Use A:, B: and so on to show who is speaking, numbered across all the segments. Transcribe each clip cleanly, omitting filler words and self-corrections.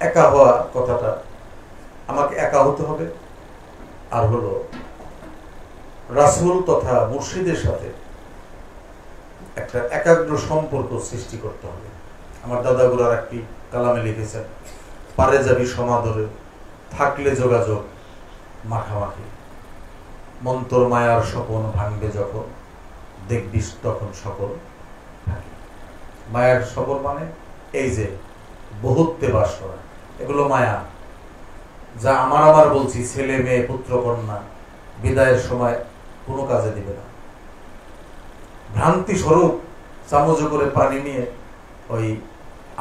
A: একা হওয়া কথাটা, আমাকে একা হতে হবে, আর হলো রাসূল তথা মুর্শিদের সাথে একটা একাগ্র সম্পর্ক সৃষ্টি করতে হবে। আমার দাদাগুলার একটি কালামে লিখেছেন, পারে যাবি সমাদরে, থাকলে যোগাযোগ মাখামাখি, মন্তর মায়ার স্বপন ভাঙবে যখন, দেখবিস তখন সকল থাকে। মায়ার স্বপন মানে এই যে বহুত্বে বাস করা, এগুলো মায়া, যা আমার বলছি, ছেলে মেয়ে পুত্র কন্যা বিদায়ের সময় কোনো কাজে দিবে না। ভ্রান্তি স্বরূপ চামচ করে পানি নিয়ে ওই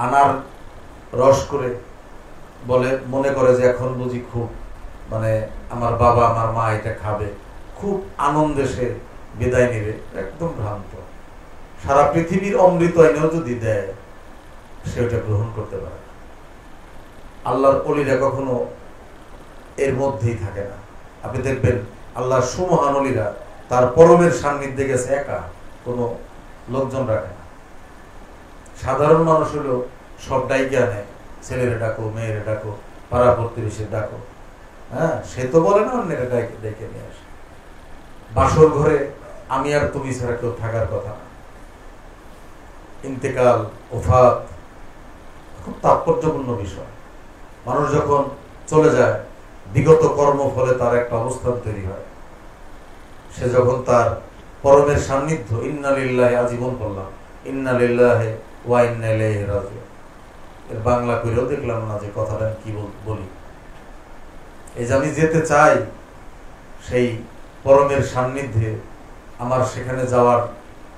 A: আনার রস করে বলে, মনে করে যে এখন বুঝি খুব মানে আমার বাবা আমার মা এটা খাবে, খুব আনন্দে সে বিদায় নেবে, একদম ভ্রান্ত। সারা পৃথিবীর অমৃত এনেও যদি দেয়, সে ওটা গ্রহণ করতে পারে না। আল্লাহর ওলিরা কখনো এর মধ্যেই থাকে না। আপনি দেখবেন আল্লাহর সুমহান ওলিরা তার পরমের সান্নিধ্যে গেছে একা, কোনো লোকজন রাখে না। সাধারণ মানুষ হলো সব ডাইকে আনে, ছেলেরে ডাকো, মেয়েরে ডাকো, পাড়া প্রতিবেশী ডাকো, হ্যাঁ, সে তো বলে না, অন্যেরা ডেকে নিয়ে আসে। বাসর ঘরে আমি আর তুমি ছাড়া কেউ থাকার কথা না। ইন্তেকাল, ওফাত খুব তাৎপর্যপূর্ণ বিষয়। মানুষ যখন চলে যায়, বিগত কর্ম ফলে তার একটা অবস্থান তৈরি হয়। সে যখন তার পরমের সান্নিধ্য, ইন্না লিল্লাহি, আজীবন বললাম ইন্না লিল্লাহি ওয়া ইন্না ইলাইহি রাজিউন, এর বাংলা করেও দেখলাম না যে কথাটা কি বলি। এই যে আমি যেতে চাই সেই পরমের সান্নিধ্যে, আমার সেখানে যাওয়ার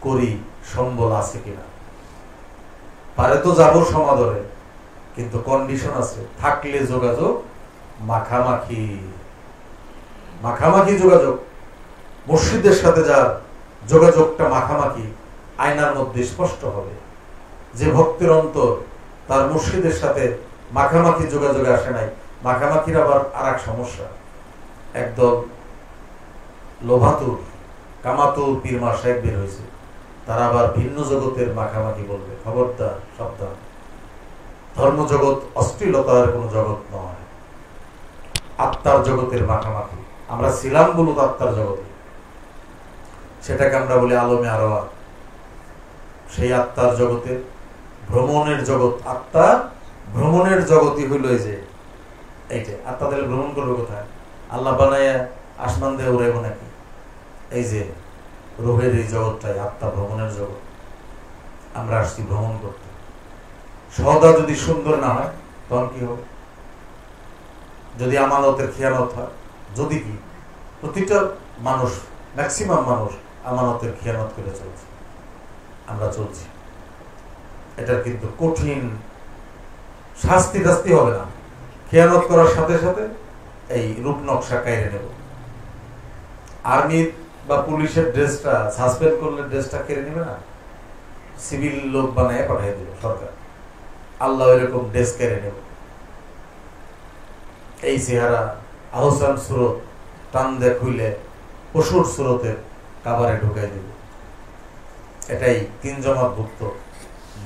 A: করি সম্বল আছে কিনা। পারে তো যাবো সমাদরে, কিন্তু কন্ডিশন আছে, থাকলে যোগাযোগ মাখামাখি। মাখামাখি যোগাযোগ, মুর্শিদের সাথে যার যোগাযোগটা মাখামাখি, আয়নার মধ্যে স্পষ্ট হবে। যে ভক্তের অন্তর তার মুর্শিদের সাথে মাখামাখি যোগাযোগে আসে নাই, মাখামাখির আবার আর এক সমস্যা। একদল লোভাতুর কামাতুর পীরমা সাহেব বের হয়েছে, তারা আবার ভিন্ন জগতের মাখামাখি বলবে। খবরদার, সাবধান। ধর্মজগৎ অশ্লীলতার কোন জগৎ নয়, আত্মার জগতের মাখামাখি। আমরা ছিলাম বলুন আত্মার জগতে, সেটাকে আমরা বলি আলমে আরওয়াহ। সেই আত্মার জগতে ভ্রমণের জগৎ, আত্মা ভ্রমণের জগতই হইল এই যে এইটা। আত্মা তাহলে ভ্রমণ করবে কোথায়? আল্লাহ বানায় আসমান দিয়ে উড়াইব নাকি? এই যে রোহের এই জগৎটাই আত্মা ভ্রমণের জগৎ। আমরা আসছি ভ্রমণ করতে। সওদা যদি সুন্দর না হয় তখন কি হবে? যদি আমানতের খেয়ানত হয়, যদি কি প্রতিটা মানুষ, ম্যাক্সিমাম মানুষ আমানতের খেয়ানত করে চলছে, আমরা চলছি। এটার কিন্তু কঠিন শাস্তি টাস্তি হবে না। খেয়ানত করার সাথে সাথে এই রূপ নকশা কাইরে নেব। আর্মির বা পুলিশের ড্রেসটা সাসপেন্ড করলে ড্রেসটা কেড়ে নেবে না, সিভিল লোক বানায় পাঠিয়ে দিল সরকার। আল্লাহ এরকম ড্রেস কেড়ে নেব। এই চেহারা আহসান সুরত টান দিয়ে খুইলে পশুর সুরতের কাবারে ঢুকাই দিব। এটাই তিন জমাতভুক্ত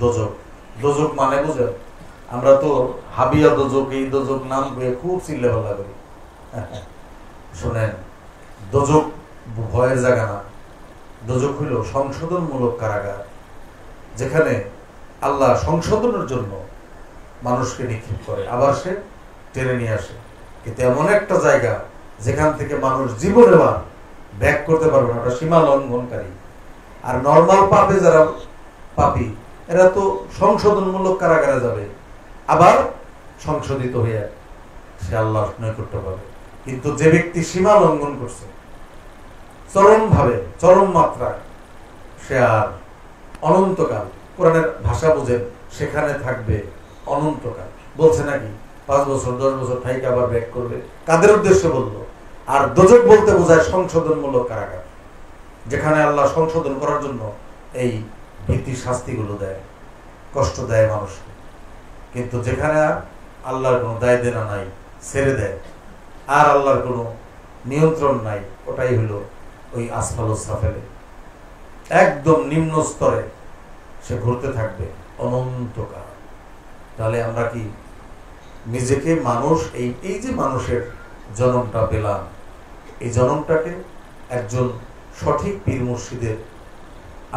A: দোজক। দোজক মানে বুঝেন? আমরা তো হাবিয়া দোজক, এই দোজক নাম পেয়ে খুব চিল্লে ভাল্লা করি। শোনেন, দোজক ভয়ের জায়গা না। দোজক হইল সংশোধনমূলক কারাগার, যেখানে আল্লাহ সংশোধনের জন্য মানুষকে নিক্ষেপ করে, আবার সে টেনে নিয়ে আসে। কিন্তু এমন একটা জায়গা যেখান থেকে মানুষ জীবনে ব্যাক করতে পারবে না, ওটা সীমা লঙ্ঘনকারী। আর নর্মাল পাপে যারা পাপী, এরা তো সংশোধনমূলক কারাগারে যাবে, আবার সংশোধিত হয়ে সে আল্লাহর নৈকট্য পাবে। কিন্তু যে ব্যক্তি সীমা লঙ্ঘন করছে চরম ভাবে, চরম মাত্রায়, সে আর অনন্তকাল, কোরআনের ভাষা বুঝেন, সেখানে থাকবে অনন্তকাল। বলছে নাকি 5 বছর 10 বছর থাইকে আবার ব্যাক করবে? কাদের উদ্দেশ্যে বললো? আর দোজক বলতে বোঝায় সংশোধনমূলক কারাগার, যেখানে আল্লাহ সংশোধন করার জন্য এই ভীতি শাস্তিগুলো দেয়, কষ্ট দেয় মানুষকে। কিন্তু যেখানে আল্লাহর কোনো দায় দেনা নাই, ছেড়ে দেয়, আর আল্লাহর কোনো নিয়ন্ত্রণ নাই, ওটাই হলো ওই আসফালুস সাফেলে, একদম নিম্ন স্তরে সে ঘুরতে থাকবে অনন্তকাল। তাহলে আমরা কি নিজেকে মানুষ, এই যে মানুষের জন্মটা পেলাম, এই জন্মটাকে একজন সঠিক পীর মুর্শিদের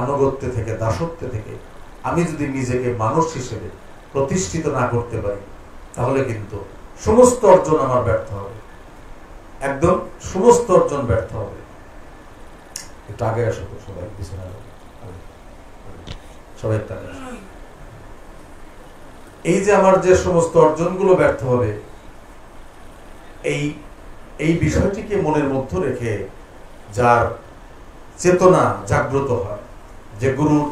A: আনুগত্য থেকে, দাসত্ব থেকে আমি যদি নিজেকে মানুষ হিসেবে প্রতিষ্ঠিত না করতে পারি, তাহলে কিন্তু সমস্ত অর্জন আমার ব্যর্থ হবে, একদম সমস্ত অর্জন ব্যর্থ হবে। একটু আগে আসো তো সবাই, পিছনে সবাই। এই যে আমার যে সমস্ত অর্জনগুলো ব্যর্থ হবে, এই বিষয়টিকে মনের মধ্যে রেখে যার চেতনা জাগ্রত হয়, যে গুরুর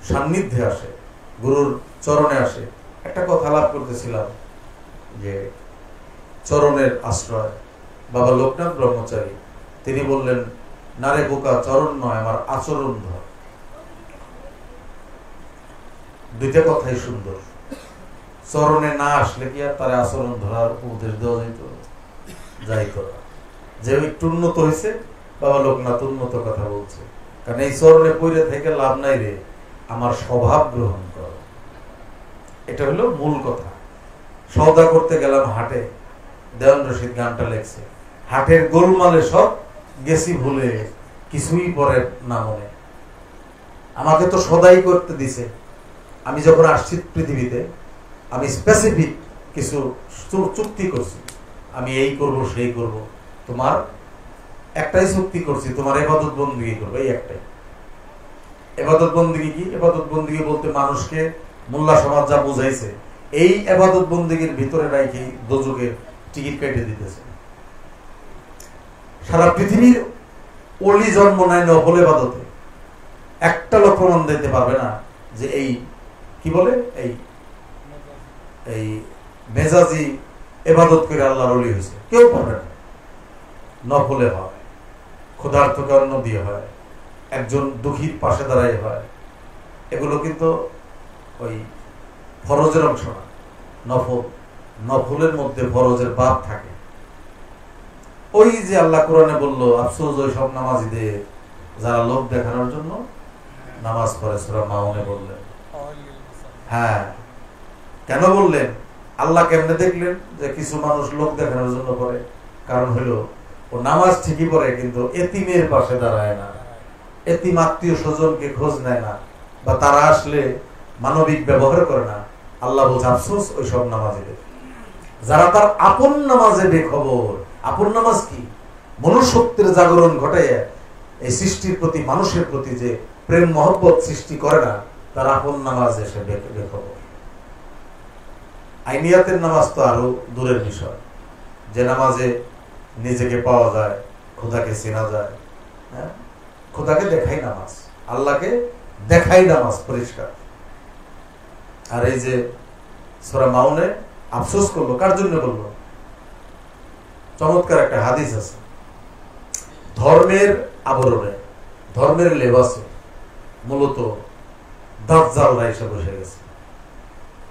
A: সান্নিধ্যে আসে, গুরুর চরণে আসে। একটা কথা লাভ করতেছিলাম যে চরণের আশ্রয়, বাবা লোকনাথ ব্রহ্মচারী তিনি বললেন, নারে বোকা চরণ নয় আমার আচরণ ধর। দুইটা কথাই সুন্দর। চরণে না আসলে কি আর তার আচরণ ধরার উপদেশ দেওয়া যেত? যাইতো না। যে একটু উন্নত হয়েছে, বাবা লোকনাথ উন্নত কথা বলছে, কারণ এই চরণে পড়ে থেকে লাভ নাই রে, আমার স্বভাব গ্রহণ কর। এটা হলো মূল কথা। সওদা করতে গেলাম হাটে, দেওয়ান রশিদ গানটা লেখছে, হাটের গোলমালে সব গেছি ভুলে, কিছুই পরে না মনে। আমাকে তো সদাই করতে দিছে, আমি যখন আসছি পৃথিবীতে আমি স্পেসিফিক কিছু চুক্তি করছি, আমি এই করব সেই করব। তোমার একটাই চুক্তি করছি, তোমার ইবাদত বন্দেগী করবো, এই একটাই। ইবাদত বন্দেগী কি? ইবাদত বন্দেগী বলতে মানুষকে মোল্লা সমাজ যা বুঝাইছে, এই ইবাদত বন্দেগীর ভিতরে রাখি দোজখের টিকিট কেটে দিতেছে। সারা পৃথিবীর ওলি জন্ম নেয় নফল ইবাদতে, একটা লোক প্রমাণ দিতে পারবে না যে এই কি বলে এই মেজাজি ইবাদত করে আল্লাহর ওলি হয়েছে, কেউ পারবে না। নফলে হয়, ক্ষুধার্তকে অন্ন দিয়ে হয়, একজন দুঃখীর পাশে দাঁড়াই হয়। এগুলো কিন্তু ওই ফরজের অংশ না, নফল। নফলের মধ্যে ফরজের বাদ থাকে। ওই যে আল্লাহ কোরআনে বলল, আফসোস ওই সব নামাজীদের যারা লোক দেখানোর জন্য নামাজ পড়ে। সূরা মাউনে বললেন। হ্যাঁ, কেন বললেন? আল্লাহ কেমনে দেখলেন যে কিছু মানুষ লোক দেখানোর জন্য পড়ে? কারণ হলো ও নামাজ ঠিকই পড়ে, কিন্তু এতিমের পাশে দাঁড়ায় না, এতিম আত্মীয় স্বজনকে খোঁজ নেয় না, বা তারা আসলে মানবিক ব্যবহার করে না। আল্লাহ বলছে আফসোস ওই সব নামাজীদের, যারা তার আপন নামাজে বেখবর। আপন নামাজ কি? মনুষ্যত্বের জাগরণ ঘটায় এই সৃষ্টির প্রতি, মানুষের প্রতি যে প্রেম মহব্বত সৃষ্টি করে না, তার আপন নামাজে সে বেখবর। আইনিয়াতের নামাজ তো আরো দূরের বিষয়, যে নামাজে নিজেকে পাওয়া যায়, খোদাকে চেনা যায়। হ্যাঁ, খোদাকে দেখাই নামাজ, আল্লাহকে দেখাই নামাজ পরিষ্কার। আর এই যে সূরা মাউনে আফসোস করলো, কার জন্য করলো? চমৎকার একটা হাদিস আছে, ধর্মের আবরণে, ধর্মের লেবাসে মূলত দাজ্জালরা এসে বসে গেছে।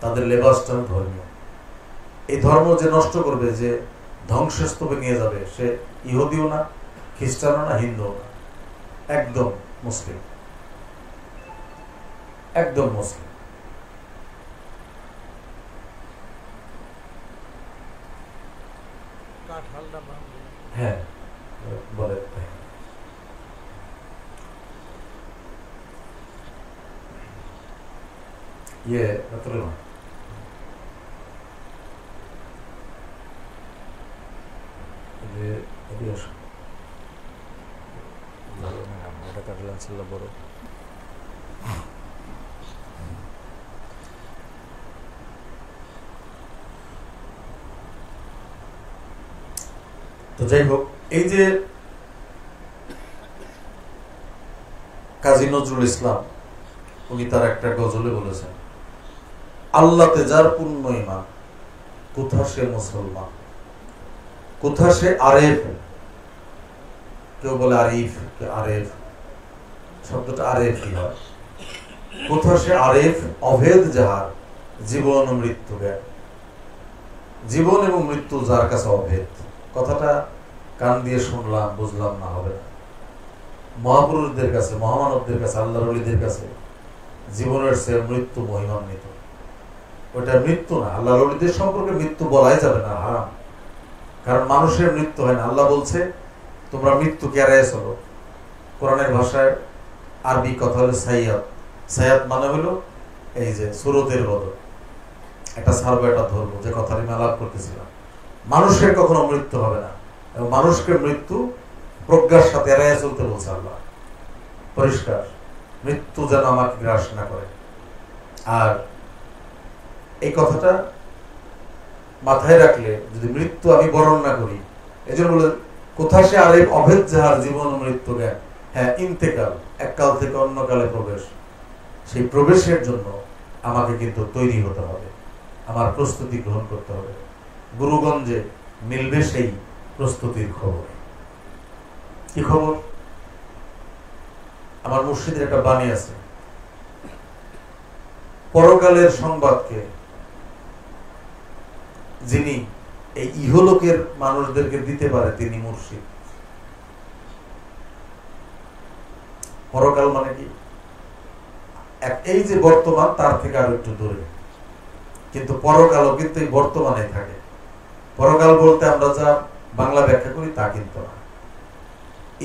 A: তাদের লেবাসটা ধর্মীয়। এই ধর্ম যে নষ্ট করবে, যে ধ্বংসস্তূপে নিয়ে যাবে, সে ইহুদিও না, খ্রিস্টানও না, হিন্দুও না, একদম মুসলিম, একদম মুসলিম। হ্যাঁ, বলে বড়। তো যাই হোক, এই যে কাজী নজরুল ইসলাম, উনি তার একটা গজলে বলেছেন, আল্লাহতে যার পূর্ণ ঈমান, কোথা সে মুসলমান, কোথা সে আরেফ। কেউ বলে আরিফ, আরেফ শব্দটা আরেফই হয়। কোথা সে আরেফ অভেদ যাহার, জীবন ও মৃত্যু জ্ঞান। জীবন এবং মৃত্যু যার কাছে অভেদ। কথাটা কান দিয়ে শুনলাম, বুঝলাম না, হবে না। মহাপুরুষদের কাছে, মহামানবদের কাছে, আল্লাহর ওলিদের কাছে জীবনের চেয়ে মৃত্যু মহিমান্বিত। ওটা মৃত্যু না। আল্লাহর ওলিদের সম্পর্কে মৃত্যু বলাই যাবে না, হারাম। কারণ মানুষের মৃত্যু হয় না। আল্লাহ বলছে তোমরা মৃত্যুকে এড়িয়ে চলো। কোরআনের ভাষায় আরবি কথা হলো সাইয়াদ। সাইয়াদ মানে হলো এই যে সুরতের বদল, একটা ছাড়বো একটা ধরবো, যে কথা আমি আলাপ করতেছিলাম। মানুষের কখনো মৃত্যু হবে না, এবং মানুষকে মৃত্যু প্রজ্ঞার সাথে এড়িয়ে চলতে বলছে আল্লাহ, পরিষ্কার। মৃত্যু যেন আমাকে গ্রাস না করে। আর এই কথাটা মাথায় রাখলে যদি মৃত্যু আমি বরণ না করি, এই জন্য বলে কোথায় সে আরে অভেদ যাহার জীবন মৃত্যু জ্ঞান। হ্যাঁ, ইন্তেকাল, এক কাল থেকে অন্য কালে প্রবেশ। সেই প্রবেশের জন্য আমাকে কিন্তু তৈরি হতে হবে, আমার প্রস্তুতি গ্রহণ করতে হবে। গুরুগঞ্জে মিলবে সেই প্রস্তুতির খবর। কি খবর? আমার মুর্শিদের একটা বাণী আছে, পরকালের সংবাদকে যিনি এই ইহলোকের মানুষদেরকে দিতে পারে তিনি মুর্শিদ। পরকাল মানে কি? এই যে বর্তমান তার থেকে আরো একটু দূরে, কিন্তু পরকালও কিন্তু এই বর্তমানে থাকে। পরকাল বলতে আমরা যা বাংলা ব্যাখ্যা করি তা কিন্তু না।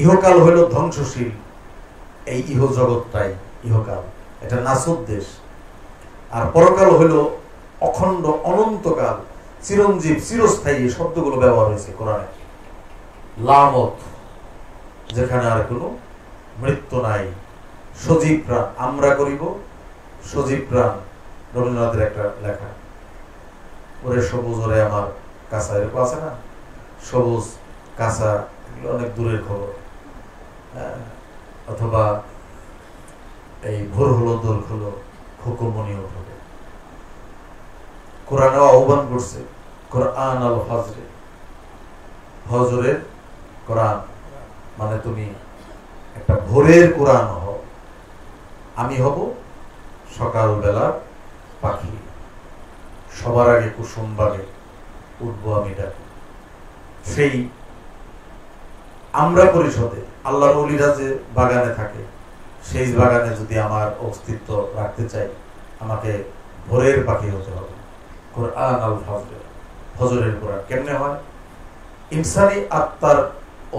A: ইহকাল হইল ধ্বংসশীল, এই ইহ জগৎটাই ইহকাল, এটা নাসুদ দেশ। আর পরকাল হইল অখণ্ড অনন্তকাল, চিরঞ্জীব, চিরস্থায়ী শব্দগুলো ব্যবহার হয়েছে কোরআনে। লামত, যেখানে আর কোনো মৃত্যু নাই। সজীব প্রাণ আমরা করিব, সজীব প্রাণ রবীন্দ্রনাথের একটা লেখা। ওরে সবুজ ওরে আমার কাঁচা, এরকম আছে না? সবুজ কাঁচা এগুলো অনেক দূরের খবর। অথবা এই ভোর হলো দোল হলো খুকুমনি উঠবে। কোরআনে আহ্বান করছে কোরআন আল ফজরে, ফজরের কোরআন মানে তুমি একটা ভোরের কোরআন হও। আমি হব সকালবেলার পাখি, সবার আগে কুসুম বাগে উঠবো আমি ডাকি। সেই আমরা পরিষদে আল্লাহর ওলিরা যে বাগানে থাকে, সেই বাগানে যদি আমার অস্তিত্ব রাখতে চাই, আমাকে ভোরের পাখি হতে হবে। কোরআন আল ফজর, ফজরের কোরআন কেমনে হয়? ইনসানি আত্মার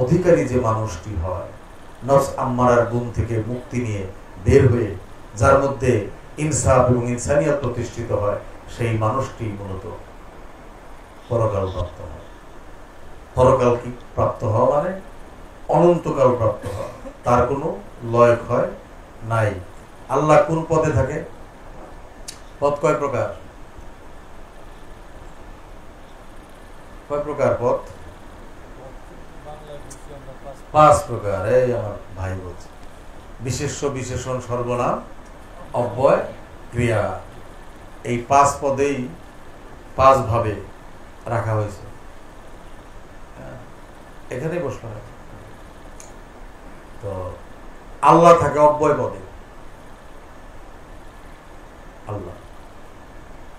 A: অধিকারী যে মানুষটি হয়, নফস আম্মারার গুণ থেকে মুক্তি নিয়ে বের হয়ে যার মধ্যে ইনসাফ এবং ইনসানিয়ত প্রতিষ্ঠিত হয়, সেই মানুষটি মূলত পরকাল প্রাপ্ত হয়। পরকাল কি প্রাপ্ত হওয়া মানে অনন্তকাল প্রাপ্ত হওয়া, তার কোনো লয় ক্ষয় নাই। আল্লাহ কোন পদে থাকে? পদ কয় প্রকার? কয় প্রকার পদ? 5 প্রকার। এই আমার ভাই বলছে বিশেষ্য, বিশেষণ, সর্বনাম, অব্যয়, ক্রিয়া। এই 5 পদেই 5 ভাবে রাখা হয়েছে। এখানে প্রশ্ন হয় তো আল্লাহ থাকে অব্যয় পদে। আল্লাহ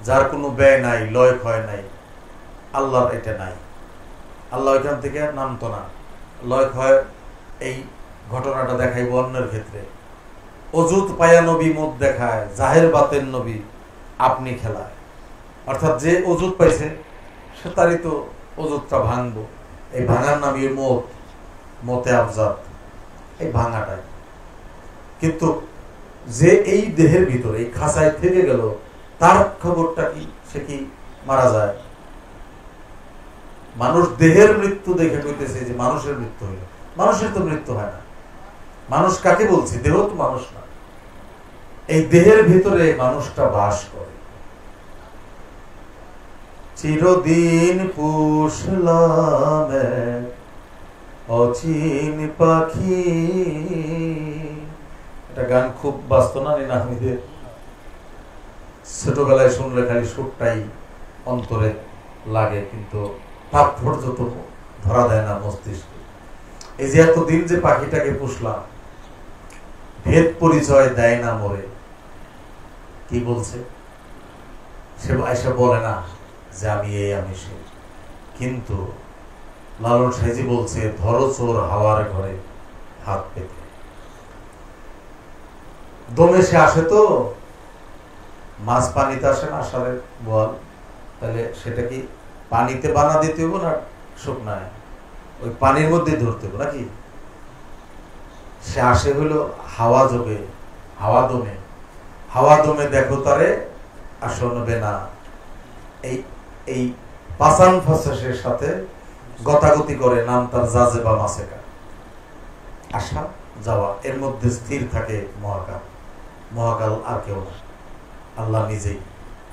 A: যার কোনো ব্যয় নাই, লয় ক্ষয় নাই, আল্লাহর এটা নাই। আল্লাহ এখান থেকে নামতো না। লয় ক্ষয় এই ঘটনাটা দেখাইব অন্যের ক্ষেত্রে। অজুত পায়া নবী মুখ দেখায়, জাহের বাতের নবী আপনি খেলায়। অর্থাৎ যে অজুত পাইছে সে তারই তো অজুতটা ভাঙবো। এই ভাঙার নামই মত, মতে আফজাত, এই ভাঙাটাই। কিন্তু যে এই দেহের ভিতরে এই খাঁচায় থেকে গেল, তার খবরটা কি? সে কি মারা যায়? মানুষ দেহের মৃত্যু দেখে কইতেছে যে মানুষের মৃত্যু হইল। মানুষের তো মৃত্যু হয় না। মানুষ কাকে বলছি? দেহ তো মানুষ না। এই দেহের ভিতরে মানুষটা বাস করে। চিরদিন পুষলাম অচিন পাখি, এটা গান খুব বাস্তব না নিনামীদের? ছোটবেলায় শুনলে খালি সুরটাই অন্তরে লাগে, কিন্তু তাৎপর্য তো ধরা দেয় না মস্তিষ্কে। এই যে এতদিন যে পাখিটাকে পুষলাম, ভেদ পরিচয় দেয় না মরে। কি বলছে? সে এসে বলে না যে আমি এই আমি সে, কিন্তু লালন সাইজি বলছে ধরো চোর হাওয়ার ঘরে হাত পেতে। দমে সে আসে তো মাছ পানিতে আসে না, আষাঢ়ের বল, তাহলে সেটা কি পানিতে বানা দিতে হবো না শুকনায়? ওই পানির মধ্যে ধরতে হবো নাকি? সে আসে হইল হাওয়া যোগে, হাওয়া দমে, হাওয়া দমে দেখো তারে আসনবে না। এই এই পাসান ফাঁসের সাথে গতাগতি করে, নাম তার জাজেবা মাসেকা, আসা যাওয়া, এর মধ্যে স্থির থাকে মহাকাল। মহাকাল আর কেউ না, আল্লাহ নিজেই,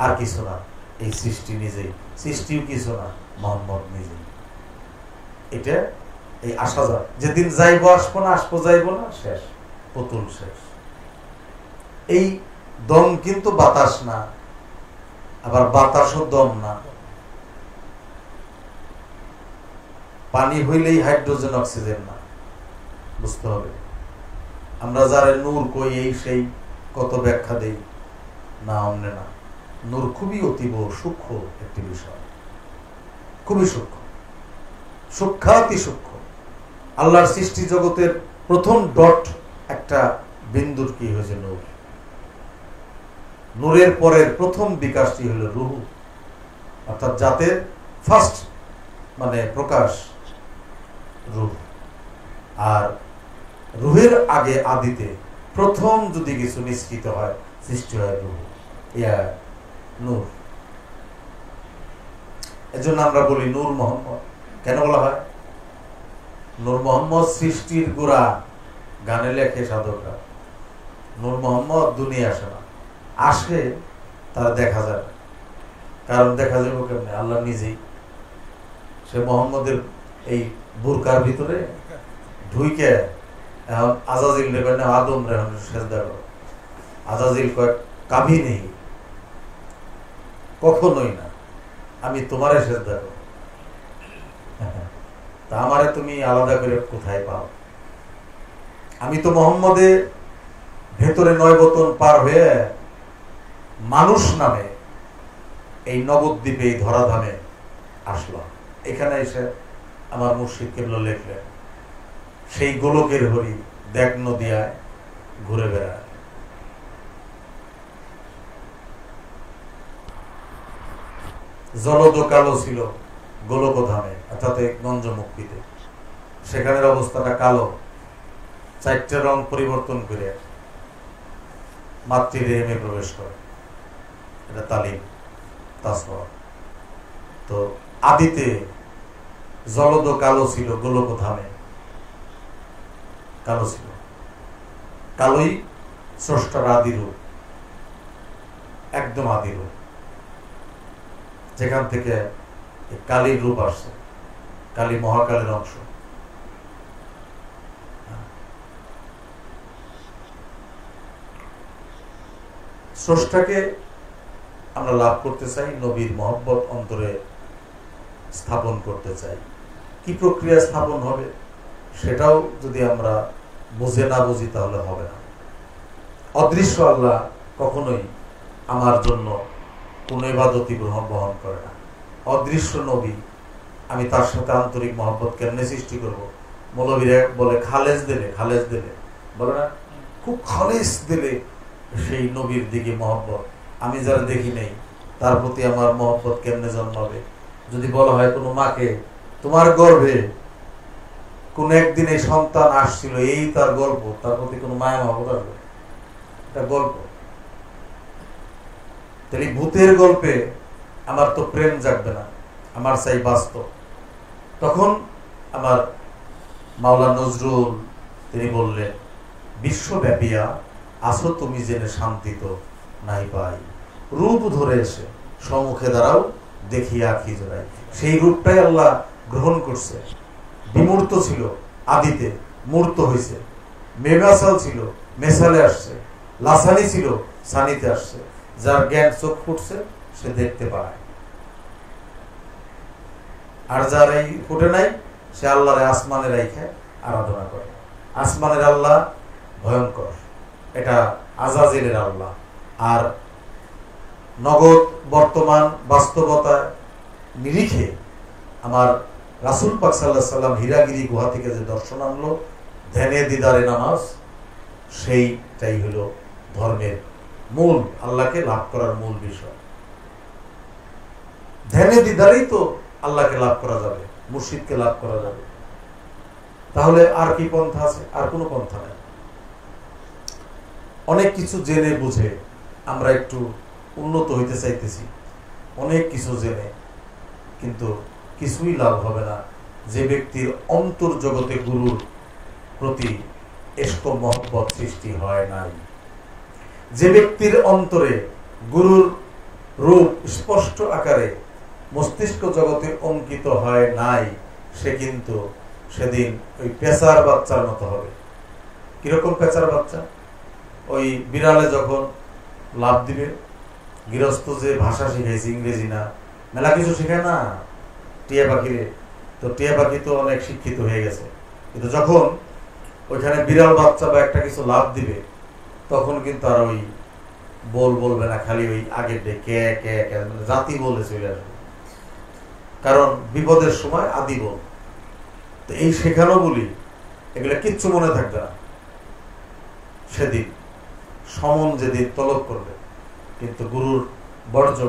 A: আর কিছু না। এই সৃষ্টি নিজেই, সৃষ্টিও কিছু না, মোহাম্মদ নিজেই। এটা এই আসা যায়, যেদিন যাইবো আসবো না, আসবো যাইবো না, শেষ, পুতুল শেষ। এই দম কিন্তু বাতাস না, আবার বাতাসও দম না। পানি হইলেই হাইড্রোজেন অক্সিজেন না, বুঝতে হবে। আমরা যারা নূর কই এই সেই কত ব্যাখ্যা দেই না, অমনে না। নূর খুবই অতীব সূক্ষ্ম একটি বিষয়, খুবই সূক্ষ্ম, সূক্ষ্মাতি সূক্ষ্ম। আল্লাহর সৃষ্টি জগতের প্রথম ডট একটা বিন্দুর কি হয়েছে? নূর। নূরের পরের প্রথম বিকাশটি হলো রুহু, অর্থাৎ জাতের ফার্স্ট মানে প্রকাশ রূহ। আর রুহের আগে আদিতে প্রথম যদি কিছু নিষ্কৃত হয়, সৃষ্টি হয় রুহ, ইয়া নূর। এজন্য আমরা বলি নূর মোহাম্মদ। কেন বলা হয় নূর মোহাম্মদ? সৃষ্টির গোড়া, গানে লেখে সাধকরা। নূর মোহাম্মদ দুনিয়া আসে না, আসে তার দেখা যায়। কারণ দেখা যাবে কেমনে? আল্লাহ নিজেই, সে মোহাম্মদের এই বুরকার ভিতরে ঢুইকে এখন আজাজিল নেবেন না, আদম রে সেজদা করো। আজাজিল কয় কাভি নেই, কখনোই না, আমি তোমারে সেজদা করো। তা আমারে তুমি আলাদা করে কোথায় পাও? আমি তো মোহাম্মদে ভেতরে নয়বতন পার হয়ে মানুষ নামে এই নবদ্বীপে, এই ধরাধামে আসলাম। এখানে এসে আমার মুর্শিদ কেবলা লেখলেন, সেই গোলকের হরি দেখ নদিয়ায় ঘুরে বেড়ায়। জলদ কালো ছিল গোলক ধামে, অর্থাৎ গঞ্জ মুক্তিতে। সেখানের অবস্থাটা কালো, চারটে রং পরিবর্তন করে মাতৃদেহে প্রবেশ করে। এটা তালিম, তাসওয়া। তো আদিতে জলদ কালো ছিল, গোলক ধামে কালো ছিল। কালোই স্রষ্টার আদি রূপ, একদম আদি রূপ, যেখান থেকে কালীর রূপ আসছে। কালী মহাকালের অংশ। স্রষ্টাকে আমরা লাভ করতে চাই, নবীর মহব্বত অন্তরে স্থাপন করতে চাই। কি প্রক্রিয়া স্থাপন হবে সেটাও যদি আমরা বুঝে না বুঝি তাহলে হবে না। অদৃশ্য আল্লাহ কখনোই আমার জন্য কোন ইবাদতি বহন করে না। অদৃশ্য নবী, আমি তার সাথে আন্তরিক মহব্বত কেমনে সৃষ্টি করবো? মৌলবীরা বলে খালেজ দিলে, খালেজ দিলে বলে না, খুব খালেজ দিলে সেই নবীর দিকে মহব্বত। আমি যারা দেখি নেই তার প্রতি আমার মহব্বত কেমনে জন্মাবে? যদি বলা হয় কোনো মাকে, তোমার গর্ভে কোন একদিন এই সন্তান আসছিল, এই তার গল্প, তার প্রতি কোনো মায়া মহব্বত আসবে? এটা গল্প। তাহলে ভূতের গল্পে আমার তো প্রেম জাগবে না, আমার চাই বাস্তব। তখন আমার মাওলা নজরুল তিনি বললেন, বিশ্বব্যাপিয়া আসো তুমি জেনে শান্তি তো নাই পাই, রূপ ধরে এসে সম্মুখে দাঁড়াও দেখিয়া আখি জোড়াই। সেই রূপটাই আল্লাহ গ্রহণ করছে। বিমূর্ত ছিল আদিতে, মূর্ত হয়েছে। মেঘাসাল ছিল, মেসালে আসছে। লাসানি ছিল, সানিতে আসছে। যার জ্ঞান চোখ ফুটছে সে দেখতে পায়, আর যার এই ফুটে নাই সে আল্লাহর আসমানে রাইখে আরাধনা করে। আসমানের আল্লাহ ভয়ঙ্কর, এটা আজাজিলের আল্লাহ। আর নগদ বর্তমান বাস্তবতা নিরিখে আমার রাসূল পাক সাল্লাল্লাহু আলাইহি সাল্লাম হীরাগিরি গুহা থেকে যে দর্শন আনলো, ধ্যানে দিদারে নামাজ, সেইটাই হলো ধর্মের মূল, আল্লাহকে লাভ করার মূল বিষয়। ধ্যানে দিদারেই তো আল্লাহকে লাভ করা যাবে, মুর্শিদকে লাভ করা যাবে। তাহলে আর কি পন্থা আছে? আর কোনো পন্থা নেই। অনেক কিছু জেনে বুঝে আমরা একটু উন্নত হইতে চাইতেছি, অনেক কিছু জেনে, কিন্তু কিছুই লাভ হবে না যে ব্যক্তির অন্তর জগতে গুরুর প্রতি ইশক মহব্বত সৃষ্টি হয় নাই, যে ব্যক্তির অন্তরে গুরুর রূপ স্পষ্ট আকারে মস্তিষ্ক জগতে অঙ্কিত হয় নাই, সে কিন্তু সেদিন ওই পেঁচার বাচ্চার মতো হবে। কিরকম পেঁচার বাচ্চা? ওই বিড়ালে যখন লাভ দিবে, গৃহস্থ যে ভাষা শিখাইছে, ইংরেজি না, মেলা কিছু শেখায় না টিয়া পাখিরে, তো টিয়া পাখি তো অনেক শিক্ষিত হয়ে গেছে, কিন্তু যখন ওইখানে বিড়াল বাচ্চা বা একটা কিছু লাভ দিবে, তখন কিন্তু আর ওই বলবে না, খালি ওই আগের ডে কে কে কে জাতি বলে চলে আসবে, কারণ বিপদের সময় আদি বল। তো এই শেখানো বলি এগুলো কিচ্ছু মনে থাকবে না সেদিন, সমন যেদিন তলব করবে। কিন্তু গুরুর বর্জ্য,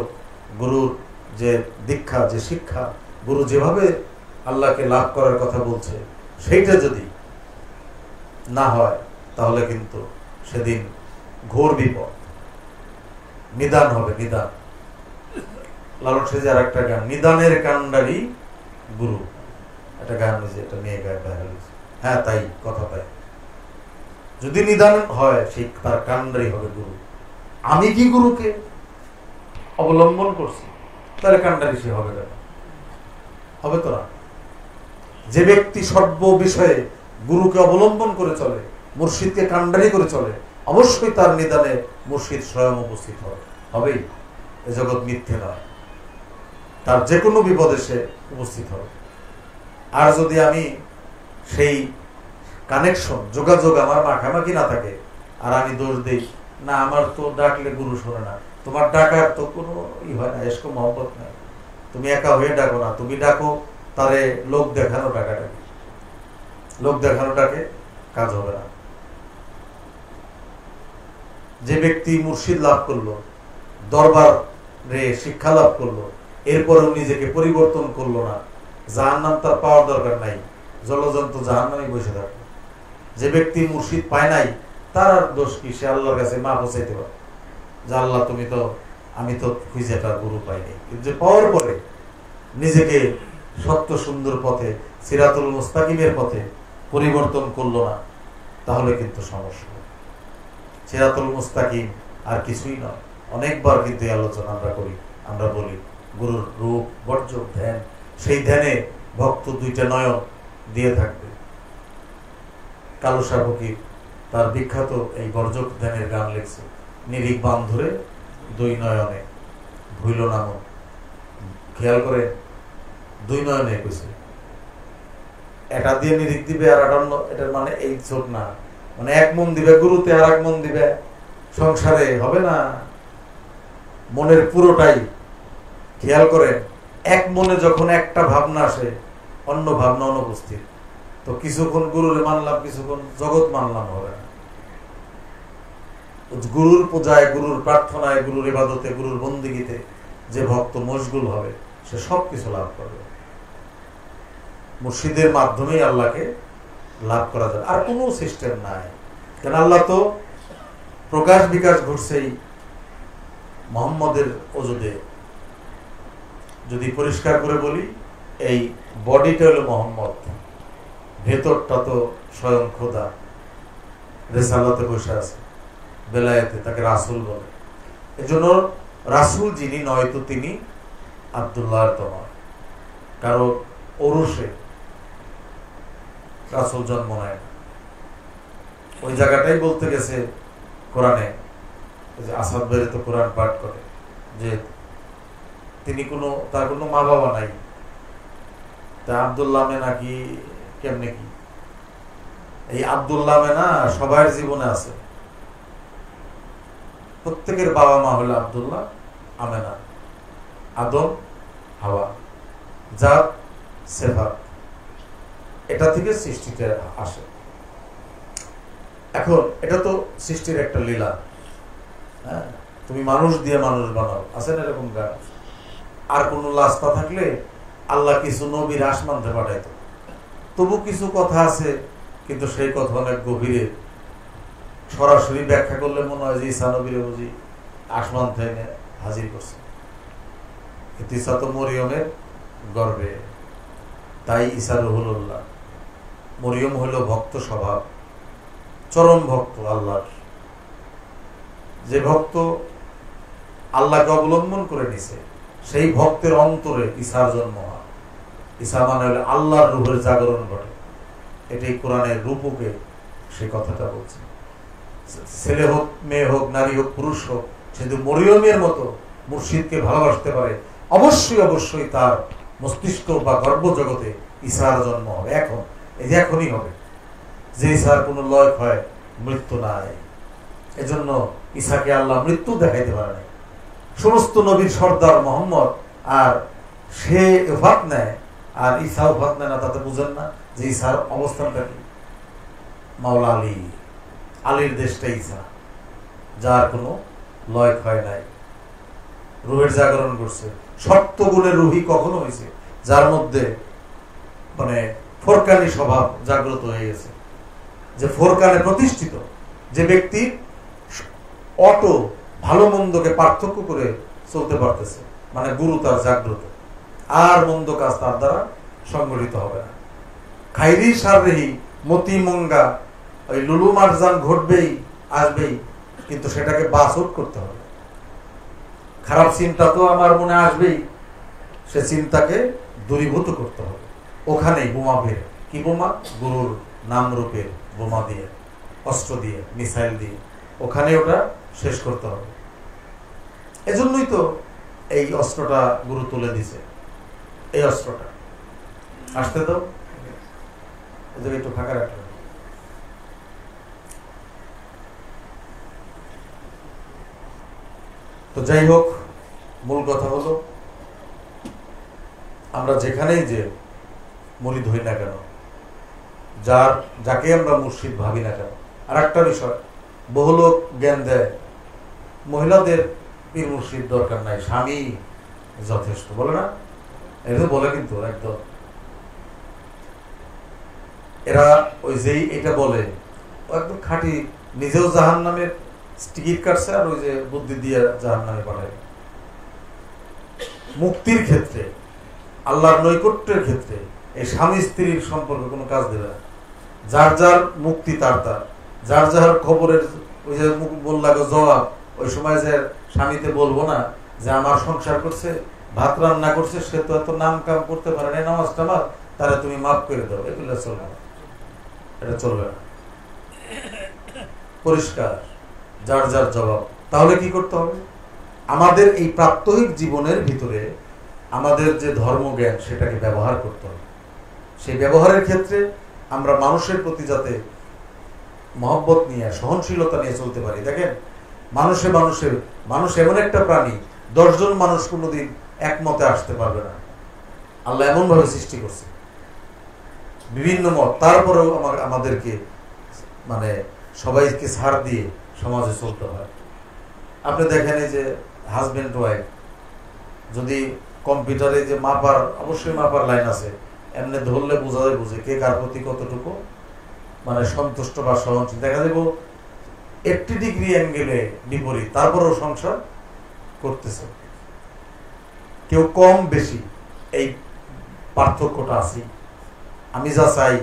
A: গুরুর যে দীক্ষা, যে শিক্ষা, গুরু যেভাবে আল্লাহকে লাভ করার কথা বলছে, সেইটা যদি না হয়, তাহলে কিন্তু সেদিন ঘোর বিপদ, নিদান হবে। নিদান, লালন সাঁইজির আর একটা গান, নিদানের কান্ডারি গুরু, একটা গান হয়েছে, একটা মেয়ে গায়ে দেখা হয়েছে। হ্যাঁ, তাই কথা, তাই যদি নিদান হয়, সেই তার কান্ডারি হবে গুরু। আমি কি গুরুকে অবলম্বন করছি, তাহলে কান্ডারি সে হবে না, হবে তো না। যে ব্যক্তি সর্ব বিষয়ে গুরুকে অবলম্বন করে চলে, মুর্শিদকে কান্ডারি করে চলে, অবশ্যই তার নিদানে মুর্শিদ স্বয়ং উপস্থিত হবেই। এ জগৎ মিথ্যে নয়, তার যে কোনো বিপদে সে উপস্থিত হবে। আর যদি আমি সেই কানেকশন, যোগাযোগ আমার মাখামাখি না থাকে, আর আমি দোষ দিই, না আমার তো ডাকলে গুরু শোনে না, তোমার ডাকার তো কোনো ই হয় না, ইশক মহব্বত নাই, তুমি একা হয়ে ডাকো না, তুমি ডাকো তারে লোক দেখানো ডাকাটাকে, লোক দেখানোটাকে কাজ হবে না। যে ব্যক্তি মুর্শিদ লাভ করলো, দরবার রে শিক্ষা লাভ করলো, এরপরেও নিজেকে পরিবর্তন করলো না, জাহান্নাম তার পাওয়ার দরকার নাই, জলজন্ত জাহান্নামে বসে থাকবে। যে ব্যক্তি মুর্শিদ পায় নাই, তার আর দোষ কি? সে আল্লাহর কাছে মা পৌঁছাইতে পারে যে আল্লাহ তুমি তো, আমি তো খুঁজে তার গুরু পাইনি। কিন্তু যে পাওয়ার পরে নিজেকে সত্য সুন্দর পথে, সিরাতুল মুস্তাকিমের পথে পরিবর্তন করলো না, তাহলে কিন্তু সমস্যা। সিরাতুল মুস্তাকিম আর কিছুই নয়। অনেকবার কিন্তু এই আলোচনা আমরা করি, আমরা বলি গুরুর রূপ, বর্জ্য, ধ্যান। সেই ধ্যানে ভক্ত দুইটা নয়ন দিয়ে থাকবে। কালু শাহ ফকির তার বিখ্যাত এই বর্জক ধ্যানের গান লিখছে, নিরিখ বান ধরে দুই নয়নে ভুইল নাম। খেয়াল করে, দুই নয়নে কইছে, এটা দিয়ে নিরিখ দিবে আর আটান্ন, এটার মানে এই চোখ না, মানে এক মন দিবে গুরুতে আর এক মন দিবে সংসারে, হবে না। মনের পুরোটাই খেয়াল করে, এক মনে যখন একটা ভাবনা আসে, অন্য ভাবনা অনুপস্থিত, তো কিছুক্ষণ গুরুরে মানলাম, কিছুক্ষণ জগৎ মানলাম, হবে না। গুরুর পূজায়, গুরুর প্রার্থনায়, গুরুর ইবাদতে, গুরুর বন্দিগিতে যে ভক্ত মশগুল হবে, সে সব কিছু লাভ করবে। মুর্শিদের মাধ্যমেই আল্লাহকে লাভ করা যায়, আর কোনো সিস্টেম নাই। কেন আল্লাহ তো প্রকাশ বিকাশ ঘটছেই মোহাম্মদের ওজুদে। যদি পরিষ্কার করে বলি, এই বডিটা হলো মোহাম্মদ, ভেতরটা তো স্বয়ং খোদা রেসালাতে বসে আছে, বেলায়েতে, তাকে রাসূল বলে। এজন্য রাসূল যিনি, নয়তো তিনি আব্দুল্লাহর তো নয়, কারো ওরসে রাসূল জন্ম নেয়। ওই জায়গাটাই বলতে গেছে কোরআনে, আসাদ ভাই তো কোরআন পাঠ করে, যে তিনি তার কোনো মা বাবা নাই, তা আব্দুল্লাহ মে নাকি কেমনে কি? এই আব্দুল্লাহ মে না সবার জীবনে আছে, প্রত্যেকের বাবা মা হলো আব্দুল্লাহ, আমেনা, আদম, হাওয়া, জাত, সেফাত, এটা থেকে সৃষ্টিতে আসে। এখন এটা তো সৃষ্টির একটা লীলা। হ্যাঁ, তুমি মানুষ দিয়ে মানুষ বানাও, আছে না এরকম গান? আর কোন রাস্তা থাকলে আল্লাহ কিছু নবীর আসমানতে পাঠাইতো। তবু কিছু কথা আছে, কিন্তু সেই কথা অনেক গভীরে, সরাসরি ব্যাখ্যা করলে মনে হয় যে ঈসা নবীর বুঝি আসমান থেকে হাজির করছে। কিন্তু ঈসা তো মরিয়মের গর্বে, তাই ঈসা রুহুল্লাহ। মরিয়ম হইল ভক্ত স্বভাব, চরম ভক্ত আল্লাহর। যে ভক্ত আল্লাহকে অবলম্বন করে নিছে, সেই ভক্তের অন্তরে ঈসার জন্ম হয়। ঈসা মানে হলে আল্লাহর রূহের জাগরণ ঘটে। এটাই কোরআনের রূপকে সেই কথাটা বলছে। ছেলে হোক, মেয়ে হোক, নারী হোক, পুরুষ হোক, সে যদি মরিয়মের মতো মুর্শিদকে ভালোবাসতে পারে, অবশ্যই অবশ্যই তার মস্তিষ্ক বা গর্ভ জগতে ঈসার জন্ম হবে। এখন এই যে এখনই হবে, যে ঈসার কোনো লয় হয়, মৃত্যু নাই। এজন্য ঈসাকে আল্লাহ মৃত্যু দেখাইতে পারে নাই। সমস্ত নবীর সর্দার মোহাম্মদ, আর সে ওফাত নেয় আর ঈসা ওফাত নেয় না, তাতে বুঝেন না যে ঈসার অবস্থানটা কি? মাওলা আলী, আলীর দেশটা ঈসা, যার কোনো লয় ক্ষয় নাই, রুহের জাগরণ করছে। সত্য গুণের রুহি কখনো হয়েছে যার মধ্যে মানে ফোরকানি স্বভাব জাগ্রত হয়ে গেছে, যে ফোরকানে প্রতিষ্ঠিত, যে ব্যক্তি অটো ভালো মন্দকে পার্থক্য করে চলতে পারতেছে, মানে গুরু তার জাগ্রত, আর মন্দ কাজ তার দ্বারা সংগঠিত হবে না। খাইরি সাররেহি মতি মঙ্গা, ওই লুলু মারজান ঘটবেই, আসবেই, কিন্তু সেটাকে বাসট করতে হবে। খারাপ চিন্তা তো আমার মনে আসবেই, সে চিন্তাকে দূরীভূত করতে হবে। ওখানেই বোমা বের, কি বোমা? গুরুর নাম রূপের বোমা দিয়ে, অস্ত্র দিয়ে, মিসাইল দিয়ে, ওখানে ওটা শেষ করতে হবে। এজন্যই তো এই অস্ত্রটা গুরু তুলে দিছে। এই অস্ত্রটা আসতে তো এদের একটু ফাঁকা রাখতে হবে। তো যাই হোক, মূল কথা হলো, আমরা যেখানেই যে মুরিদ হই না কেন, যাকে আমরা মুর্শিদ ভাবি না কেন, আর একটা বিষয়, বহু লোক জ্ঞান দেয় মহিলাদের পীর মুর্শিদ দরকার নাই, স্বামী যথেষ্ট, বলে না? এটা বলে, কিন্তু একদম এরা ওই যেই এটা বলে, একদম খাঁটি, নিজেও জাহান্নামের টিকিট কাটছে, আর ওই যে বুদ্ধি দিয়ে জাহান্নামে পাঠায়। মুক্তির ক্ষেত্রে, আল্লাহর নৈকট্যের ক্ষেত্রে এই স্বামী স্ত্রীর সম্পর্কে কোনো কাজ দেবে না। যার যার মুক্তি তার তার, যার যার খবরের ওই যে বললাগো জবাব, ওই সময় যে স্বামীতে বলবো না যে আমার সংসার করছে, ভাত রান্না করছে, সে তো এত নাম কাম করতে পারে না, নামাজ টামাজ, তারা তুমি মাফ করে দাও, এগুলো চলবে না, এটা চলবে না। পরিষ্কার, যার যার জবাব। তাহলে কি করতে হবে? আমাদের এই প্রাত্যহিক জীবনের ভিতরে আমাদের যে ধর্মজ্ঞান, সেটাকে ব্যবহার করতে হবে। সেই ব্যবহারের ক্ষেত্রে আমরা মানুষের প্রতি যাতে মহব্বত নিয়ে, সহনশীলতা নিয়ে চলতে পারি। দেখেন, মানুষ এমন একটা প্রাণী, 10 জন মানুষ কোনোদিন একমতে আসতে পারবে না। আল্লাহ এমন ভাবে সৃষ্টি করছে, বিভিন্ন মত, তারপরেও আমাদেরকে মানে সবাইকে ছাড় দিয়ে সমাজে চলতে হয়। আপনি দেখেন, এই যে হাজবেন্ড ওয়াইফ, যদি কম্পিউটারে যে মাপার, অবশ্যই মাপার লাইন আছে, এমনি ধরলে বোঝা যায়, বুঝে কে কার প্রতি কতটুকু মানে সন্তুষ্ট বা সহনশীল। দেখা যাব 80 ডিগ্রি অ্যাঙ্গেলে বিপরীত, তারপরেও সংসার করতেছে। কেউ কম বেশি, এই পার্থক্যটা আছে। আমি যা চাই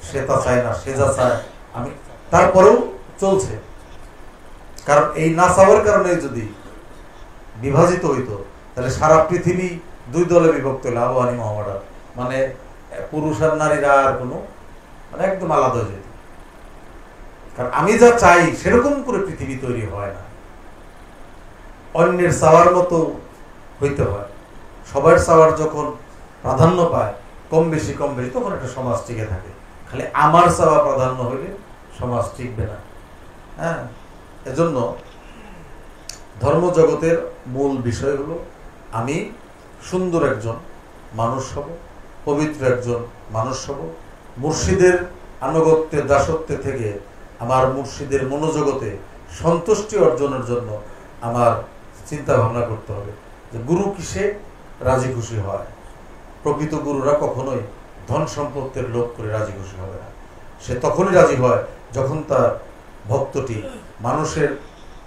A: সে তা চায় না, সে যা চায় আমি, তারপরেও চলছে। কারণ এই না চাওয়ার কারণে যদি বিভাজিত হইতো, তাহলে সারা পৃথিবী 2 দলে বিভক্ত হলো, আবহানী মহামারা, মানে পুরুষ আর নারীরা আর কোনো মানে একদম আলাদা হয়ে যেত। কারণ আমি যা চাই সেরকম করে পৃথিবী তৈরি হয় না, অন্যের চাওয়ার মতো হইতে হয়। সবার চাওয়ার যখন প্রাধান্য পায়, কম বেশি, তখন একটা সমাজ টিকে থাকে। খালি আমার চাওয়া প্রাধান্য হইলে সমাজ টিকবে না। হ্যাঁ, এজন্য ধর্মজগতের মূল বিষয় হলো, আমি সুন্দর একজন মানুষ হব, পবিত্র একজন মানুষ হব, মুর্শিদের আনুগত্যে, দাসত্বে থেকে আমার মুর্শিদের মনোজগতে সন্তুষ্টি অর্জনের জন্য আমার চিন্তা ভাবনা করতে হবে যে গুরু কিসে রাজি খুশি হয়। প্রকৃত গুরুরা কখনোই ধন সম্পত্তির লোভ করে রাজি খুশি হবে না। সে তখনই রাজি হয় যখন তার ভক্তটি মানুষের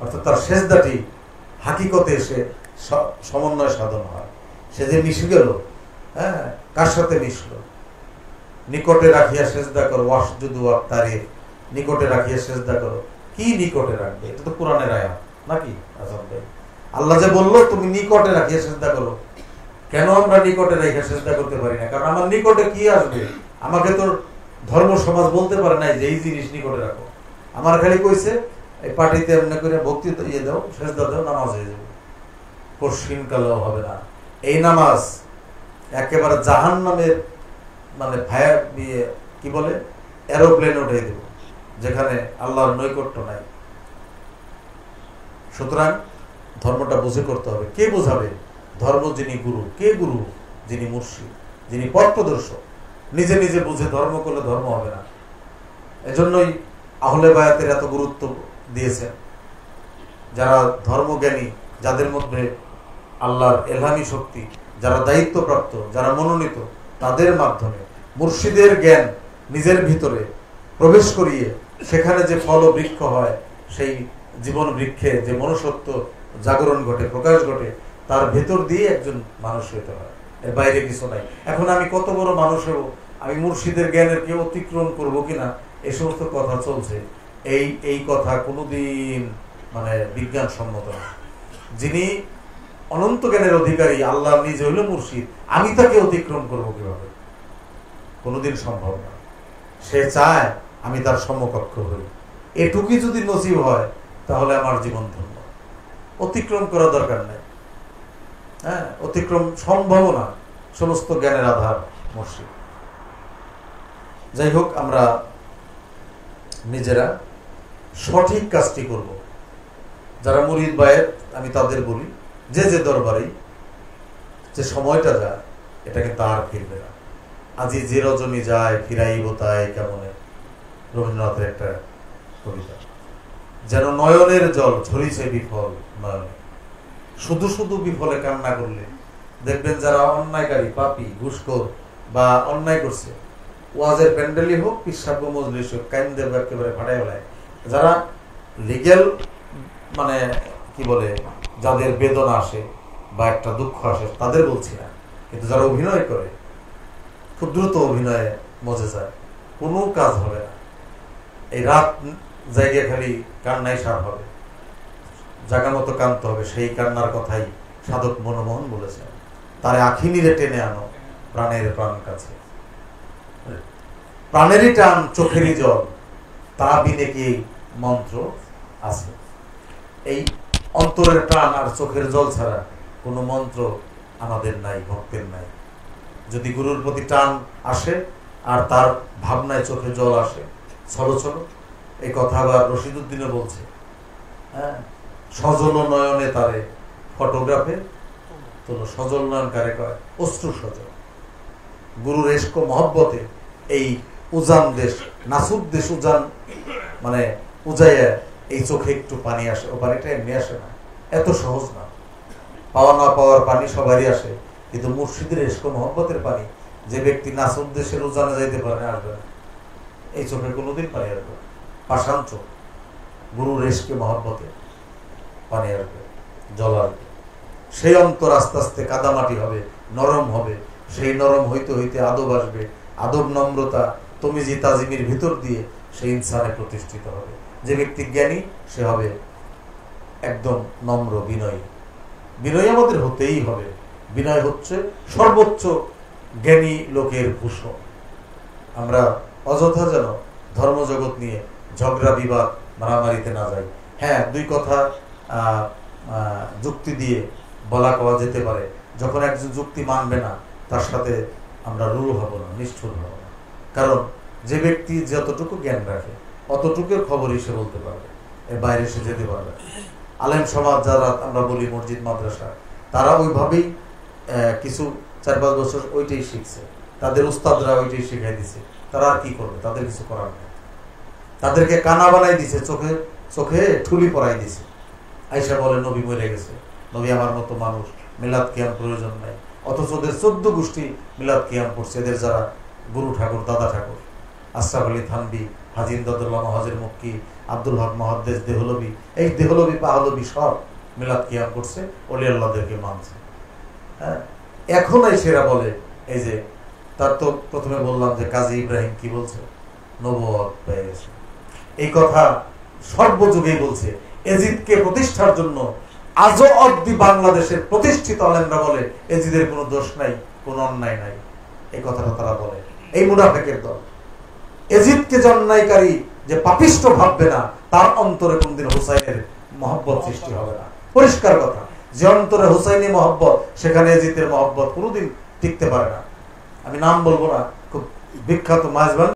A: অর্থাৎ তার সেজদাটি হাকিকতে এসে সমন্বয় সাধন হয়। সে যে মিশে গেল, হ্যাঁ, কার সাথে মিশলো? নিকটে রাখিয়া সেজদা করো, ওয়াসজুদু ওয়াক্তারিফ, নিকটে রাখিয়া সেজদা করো। কি নিকটে রাখবে? এটা তো কোরআনের আয়াত নাকি আজম ভাই? আল্লাহ যে বললো তুমি নিকটে রাখিয়া সেজদা করো, কেন আমরা নিকটে রেখে চেষ্টা করতে পারি না? কারণ আমার নিকটে কি আসবে? আমাকে তো ধর্ম সমাজ বলতে পারে নাই যে এই জিনিস নিকটে রাখো। আমার খালি কইছে এই পার্টিতে এমনি করে ভক্তি ইয়ে দাও, সেজদা দাও, নামাজ হয়ে যাবে। কশিন কালেও হবে না। এই নামাজ একেবারে জাহান্নামের মানে ভায়া দিয়ে কি বলে এরোপ্লেন উঠে দেব, যেখানে আল্লাহর নৈকট্য নাই। সুতরাং ধর্মটা বুঝে করতে হবে। কে বোঝাবে ধর্ম? যিনি গুরু। কে গুরু? যিনি মুর্শিদ, যিনি পথ প্রদর্শক। নিজে নিজে বুঝে ধর্ম করলে ধর্ম হবে না। এজন্যই আহলে বায়াতের এত গুরুত্ব দিয়েছেন। যারা ধর্মজ্ঞানী, যাদের মধ্যে আল্লাহর এলহামি শক্তি, যারা দায়িত্বপ্রাপ্ত, যারা মনোনীত, তাদের মাধ্যমে মুর্শিদের জ্ঞান নিজের ভিতরে প্রবেশ করিয়ে সেখানে যে ফল বৃক্ষ হয়, সেই জীবন বৃক্ষে যে মনুষ্যত্ব জাগরণ ঘটে, প্রকাশ ঘটে, তার ভেতর দিয়ে একজন মানুষ হইতে হয়, এর বাইরে কিছু নাই। এখন আমি কত বড় মানুষ হব, আমি মুর্শিদের জ্ঞানের কে অতিক্রম করব কিনা, এই সমস্ত কথা চলছে। এই কথা কোনোদিন মানে বিজ্ঞানসম্মত না। যিনি অনন্ত জ্ঞানের অধিকারী, আল্লাহ নিজে হইল মুর্শিদ, আমি তাকে অতিক্রম করব কিভাবে? কোনোদিন সম্ভব না। সে চায় আমি তার সমকক্ষ হই। এটুকুই যদি নসিব হয় তাহলে আমার জীবন ধন্য। অতিক্রম করা দরকার নেই। হ্যাঁ, অতিক্রম সম্ভব না। সমস্ত জ্ঞানের আধার মুর্শিদ। যাই হোক, আমরা নিজেরা সঠিক কাজটি করব। যারা মুরিদ বায়েত, আমি তাদের বলি, যে যে দরবারেই যে সময়টা যায় এটা কিন্তু আর ফিরবে না। আজি যে রজনী যায় ফিরাইব তাই কেমনে, রবীন্দ্রনাথের একটা কবিতা। যেন নয়নের জল ঝরিছে বিফল নয়নে। শুধু শুধু বিফলে কান্না করলে দেখবেন যারা অন্যায়কারী, পাপী, ঘুষখোর বা অন্যায় করছে, ওয়াজের প্যান্ডেলই হোক, পিসাব মজলিস হোক, কাইন্দের একেবারে ফাটাই ফেলায়। যারা লিগেল মানে কি বলে, যাদের বেদনা আসে বা একটা দুঃখ আসে, তাদের বলছি না, কিন্তু যারা অভিনয় করে, খুব দ্রুত অভিনয়ে মজে যায়, কোনো কাজ হবে না। এই রাত জায়গায় খালি কান্নাই সার হবে, জায়গা মতো কানতে হবে। সেই কান্নার কথাই সাধক মনমোহন বলেছেন, তার আখি নিরে টেনে আনো প্রাণের প্রাণ কাছে। প্রাণেরই টান চোখেরই জল, তা বিনে কি মন্ত্র আছে? এই অন্তরের প্রাণ আর চোখের জল ছাড়া কোনো মন্ত্র আমাদের নাই, ভক্তের নাই। যদি গুরুর প্রতি টান আসে আর তার ভাবনায় চোখে জল আসে, চলো চলো, এই কথা আবার রশিদুদ্দিনও বলছে। হ্যাঁ, সজল নয়নে তারে ফটোগ্রাফে তোলো, সজল নয়ন কারে কয়? অশ্রু সজল। গুরুর এশক মহব্বতে এই উজান দেশ, নাসুর দেশ উজান মানে উজাইয়া এই চোখে একটু পানি আসে। ও পানিটা এমনি আসে না, এত সহজ না। পাওয়া না পাওয়ার পানি সবারই আসে, কিন্তু মুর্শিদের এশক মহব্বতের পানি যে ব্যক্তি নাসুর দেশের উজানে যাইতে পারে, আসবে না। এই চোখে কোনোদিন পানি আসবে, পাষাণ চোখ। গুরুর এশকে মহব্বতে পানি আসবে, জল আসবে। সেই অন্তর আস্তে আস্তে কাদামাটি হবে, নরম হবে। সেই নরম হইতে হইতে আদব আসবে। আদব, নম্রতা, তমিজি, তাজিমির ভিতর দিয়ে সেই ইনসানে প্রতিষ্ঠিত হবে। যে ব্যক্তি জ্ঞানী সে হবে একদম নম্র, বিনয়ী। বিনয়ী আমাদের হতেই হবে। বিনয় হচ্ছে সর্বোচ্চ জ্ঞানী লোকের ভূষণ। আমরা অযথা যেন ধর্মজগৎ নিয়ে ঝগড়া, বিবাদ, মারামারিতে না যাই। হ্যাঁ, দুই কথা যুক্তি দিয়ে বলা কওয়া যেতে পারে। যখন একজন যুক্তি মানবে না, তার সাথে আমরা রূঢ় হব না, নিষ্ঠুর হব না। কারণ যে ব্যক্তি যতটুকু জ্ঞান রাখে অতটুকুর খবরই সে বলতে পারবে, এর বাইরে সে যেতে পারবে। আলেম সমাজ যারা আমরা বলি মসজিদ মাদ্রাসা, তারা ওইভাবেই কিছু 4-5 বছর ওইটাই শিখছে, তাদের উস্তাদরা ওইটাই শিখাই দিছে। তারা আর কি করবে? তাদের কিছু করার নেই। তাদেরকে কানা বানাই দিছে, চোখে চোখে ঠুলি পরাই দিছে। আইসা বলে নবী মরে গেছে, নবী আমার মতো মানুষ, মিলাদ কিয়াম প্রয়োজন নাই। অথচ ওদের 14 গোষ্ঠী মিলাদ কিয়াম করছে, এদের যারা গুরু ঠাকুর, দাদা ঠাকুর, আশরাফ আলী থানভী, হাজি ইমদাদুল্লাহ মহাজের মক্কি, আব্দুল হক মহাদ্দেশ দেহলভী, এই দেহলভী পাহলভী সব মিলাদ কিয়াম করছে, ওলি আল্লাহদেরকে মানছে। হ্যাঁ, এখন সেরা বলে, এই যে তার তো প্রথমে বললাম যে কাজী ইব্রাহিম কি বলছে, নবুয়ত পেয়ে গেছে। এই কথা সর্বযুগেই বলছে। এজিদকে প্রতিষ্ঠার জন্য আজও অব্দি বাংলাদেশের প্রতিষ্ঠিত আলেমরা বলে এজিদের কোনো দোষ নাই, কোনো অন্যায় নাই। এই কথাটা তারা বলে, এই মুনাফিকের দল। এজিদকে যে অন্যায়কারী, যে পাপিষ্ঠ ভাববে না, তার অন্তরে কোনদিন হুসাইনের মহব্বত সৃষ্টি হবে না। পরিষ্কার কথা, যে অন্তরে হুসাইনি মহব্বত, সেখানে এজিদের মহব্বত কোনোদিন টিকতে পারে না। আমি নাম বলবো না, খুব বিখ্যাত মাইজবান